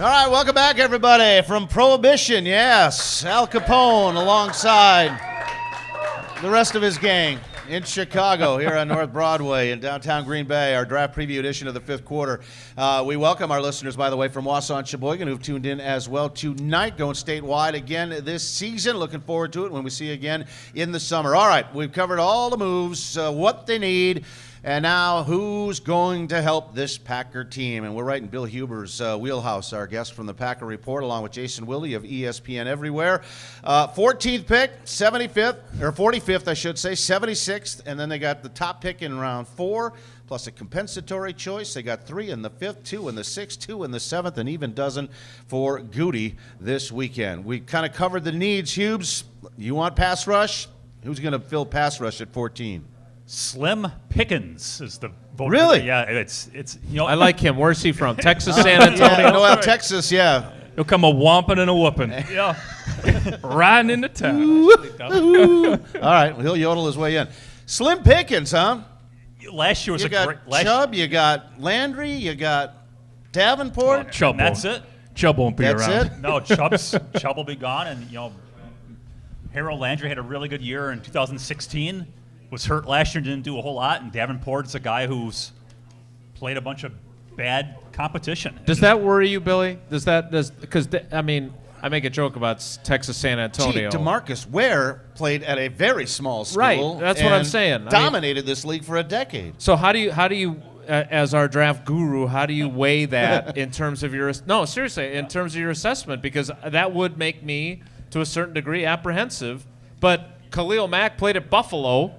All right, welcome back, everybody, from Prohibition. Yes, Al Capone alongside the rest of his gang in Chicago here on North Broadway in downtown Green Bay, our draft preview edition of the fifth quarter. We welcome our listeners, by the way, from Wausau and Sheboygan who've tuned in as well tonight, going statewide again this season. Looking forward to it when we see you again in the summer. All right, we've covered all the moves, what they need, and now who's going to help this Packer team. And we're right in Bill Huber's wheelhouse, our guest from the Packer Report, along with Jason Wilde of ESPN Everywhere. 14th pick, 75th, or 45th, I should say, 76th, and then they got the top pick in round 4, plus a compensatory choice. They got 3 in the 5th, 2 in the 6th, 2 in the 7th, an even dozen for Goody this weekend. We kind of covered the needs, Hubes. You want pass rush? Who's going to fill pass rush at 14? Slim Pickens is the vote. Really? Yeah, it's I like him. Where's he from? Texas, San Antonio? Yeah, no, Texas, yeah. He'll come a whomping and a whooping. Yeah. Riding into town. All right, well, he'll yodel his way in. Slim Pickens, huh? Last year was You got great. Chubb, you got Landry, you got Davenport. Chubb That's won't. it. Chubb won't be That's around. it? No, Chubb will be gone, and Harold Landry had a really good year in 2016. Was hurt last year, didn't do a whole lot, and Davenport's a guy who's played a bunch of bad competition. Does that worry you, Billy? Because I make a joke about Texas, San Antonio. Gee, DeMarcus Ware played at a very small school. Right, that's what I'm and saying. Dominated this league for a decade. So how do you, as our draft guru, how do you weigh that in terms of your in terms of your assessment? Because that would make me, to a certain degree, apprehensive. But Khalil Mack played at Buffalo,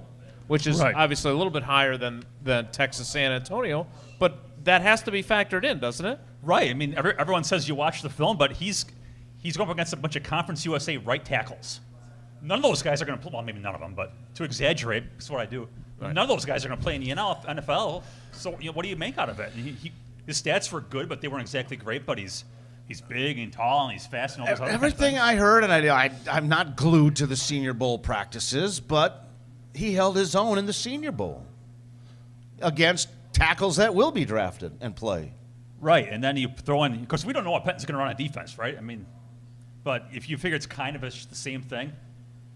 which is Right. obviously a little bit higher than Texas, San Antonio. But that has to be factored in, doesn't it? Right. I mean, everyone says you watch the film, but he's going up against a bunch of Conference USA right tackles. None of those guys are going to play. Well, maybe none of them, but to exaggerate, that's what I do. Right. None of those guys are going to play in the NFL. So what do you make out of it? His stats were good, but they weren't exactly great. But he's big and tall and he's fast and all those other Everything kind of I heard, and I'm not glued to the Senior Bowl practices, but he held his own in the Senior Bowl against tackles that will be drafted and play. Right, and then you throw in, because we don't know what Penton's going to run on defense, right? I mean, but if you figure it's kind of the same thing,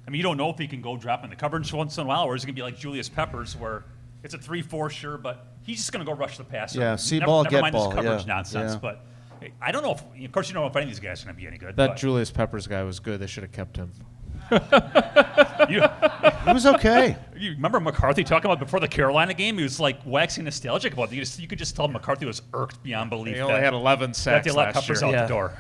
I mean, you don't know if he can go drop in the coverage once in a while, or is it going to be like Julius Peppers, where it's a 3-4 sure, but he's just going to go rush the passer. Yeah, see never, ball, never get mind ball. This coverage Yeah, nonsense, yeah. but I don't know if, of course, you don't know if any of these guys are going to be any good. That but Julius Peppers guy was good. They should have kept him. It was okay. You remember McCarthy talking about before the Carolina game? He was like waxing nostalgic about it. You could just tell McCarthy was irked beyond belief. He only had 11 that sacks they let last Peppers year. out the door.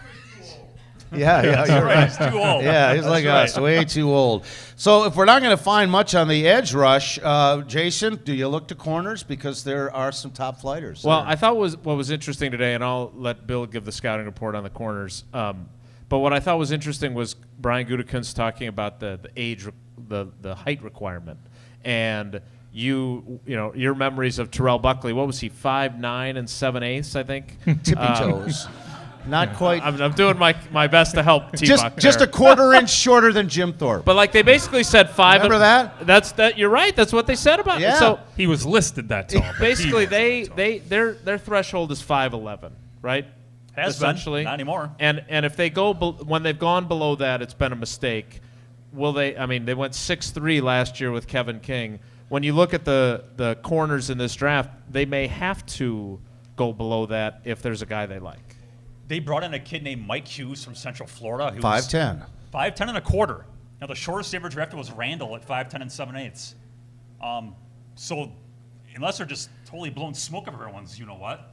Yeah, you're right. He's too old. Yeah, he's That's like right. us, way too old. So if we're not going to find much on the edge rush, Jason, do you look to corners? Because there are some top flighters. Well, there. I thought what was interesting today, and I'll let Bill give the scouting report on the corners. But what I thought was interesting was Brian Gutekunst talking about the age, the height requirement, and your memories of Terrell Buckley. What was he? 5'9" and 7/8, I think. Tippy toes. Not quite. I'm doing my best to help T-Buck Just there. a quarter-inch shorter than Jim Thorpe. But like they basically said 5. Remember that? That's you're right. That's what they said about Yeah. it. So He was listed that tall. but basically, he wasn't tall. their threshold is 5'11", right? Has been. Essentially, Not anymore. And if they go when they've gone below that, it's been a mistake. Will they? I mean, they went 6'3" last year with Kevin King. When you look at the corners in this draft, they may have to go below that if there's a guy they like. They brought in a kid named Mike Hughes from Central Florida. Who 5'10". was 5'10" and a quarter. Now, the shortest they ever drafted was Randall at 5'10" and 7/8. So, unless they're just totally blowing smoke of everyone's, you know what,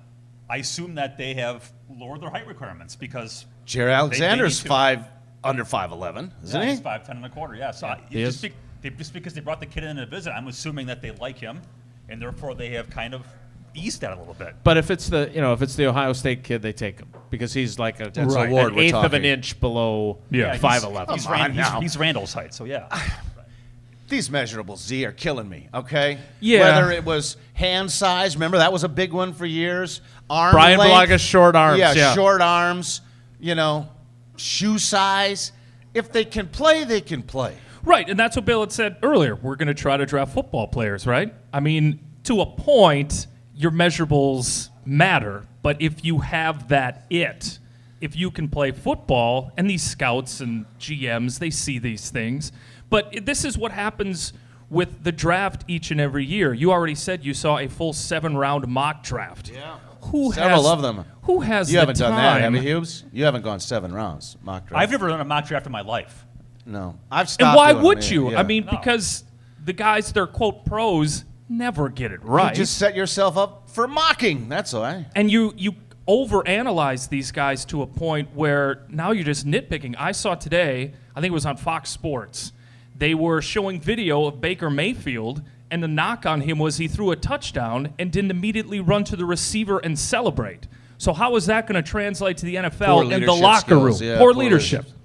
I assume that they have lowered their height requirements because Jerry Alexander's need to. under 5'11", isn't he? he's 5'10" and a quarter. Yeah, so He is. just because they brought the kid in to visit, I'm assuming that they like him, and therefore they have kind of eased that a little bit. But if it's the Ohio State kid, they take him because he's like That's the award an we're eighth of an talking. inch below Yeah, 5'11". He's, Come on now. he's Randall's height, so yeah. These measurables, Z, are killing me, okay? Yeah. Whether it was hand size, remember that was a big one for years. Arm Brian length. Blaga's short arms. Yeah, short arms, shoe size. If they can play, they can play. Right, and that's what Bill had said earlier. We're going to try to draft football players, right? I mean, to a point, your measurables matter, but if you have that if you can play football, and these scouts and GMs, they see these things. But this is what happens with the draft each and every year. You already said you saw a full 7-round mock draft. Yeah. Who Several has, of them. Who has You the haven't done that, have time? you, Hubes? You haven't gone 7 rounds mock draft. I've never done a mock draft in my life. No. I've And stopped why doing would them, you? yeah. I mean, No. because the guys, they're quote pros, never get it You right. just set yourself up for mocking. That's why. And you overanalyze these guys to a point where now you're just nitpicking. I saw today, I think it was on Fox Sports, they were showing video of Baker Mayfield, and the knock on him was he threw a touchdown and didn't immediately run to the receiver and celebrate. So how is that going to translate to the Poor NFL in the leadership locker skills, room? yeah, poor poor leadership. leadership.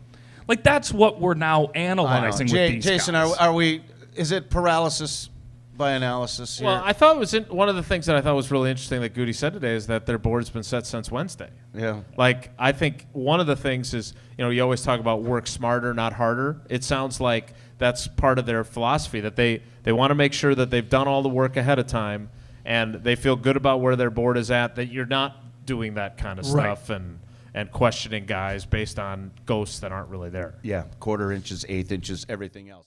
Like, that's what we're now I know. analyzing with these Jason, guys. are we? Is it paralysis by analysis here? Well, I thought it was one of the things that I thought was really interesting that Goody said today is that their board's been set since Wednesday. Yeah. Like, I think one of the things is, you always talk about work smarter, not harder. It sounds like that's part of their philosophy, that they want to make sure that they've done all the work ahead of time and they feel good about where their board is at, that you're not doing that kind of Right. stuff and questioning guys based on ghosts that aren't really there. Yeah, quarter inches, eighth inches, everything else.